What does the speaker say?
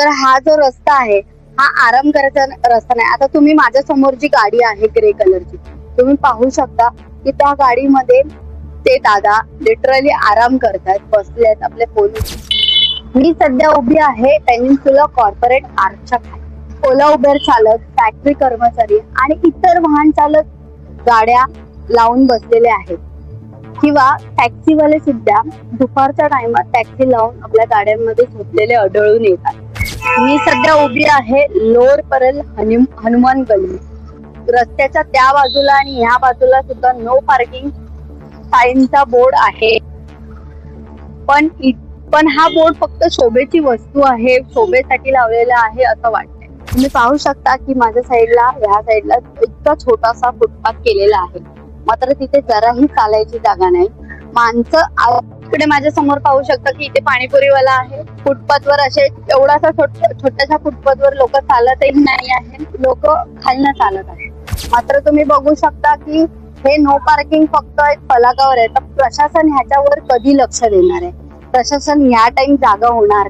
तर हा जो रस्ता आहे हा आराम करायचा रस्ता नाही. आता तुम्ही माझ्या समोर जी गाडी आहे ग्रे कलरची, तुम्ही पाहू शकता की त्या गाडीमध्ये ते दादा लिटरली आराम करतात, बसलेत आपले फोन. मी सध्या उभी आहे पेनिन्सुला कॉर्पोरेट आर्चच्या खाली. ओला उबेर चालक, फॅक्टरी कर्मचारी आणि इतर वाहन चालक गाड्या लावून बसलेले आहेत किंवा टॅक्सीवाले सुद्धा दुपारच्या टाइमात टॅक्सी लावून आपल्या गाड्यांमध्ये झोपलेले आढळून येतात. मी सध्या उभी आहे लोअर परल हनुमान गल्ली. रस्त्याच्या त्या बाजूला आणि ह्या बाजूला सुद्धा नो पार्किंग साईनचा बोर्ड आहे. पण हा बोर्ड फक्त शोभेची वस्तू आहे, शोभेसाठी लावलेला आहे असं वाटतंय. तुम्ही पाहू शकता की माझ्या ह्या साईडला इतका छोटासा फुटपाथ केलेला आहे, मात्र तिथे जराही चालायची जागा नाही. माणसं इकडे माझ्या समोर पाहू शकता की इथे पाणीपुरीवाला आहे. फुटपाथवर असे एवढासा छोट्याशा फुटपाथवर लोक चालतही नाही आहे, लोक खालनं चालत आहेत. मात्र तुम्ही बघू शकता की हे नो पार्किंग फक्त एक फलकावर आहे. तर प्रशासन ह्याच्यावर कधी लक्ष देणार आहे? प्रशासन ह्या टाइम जागा होणार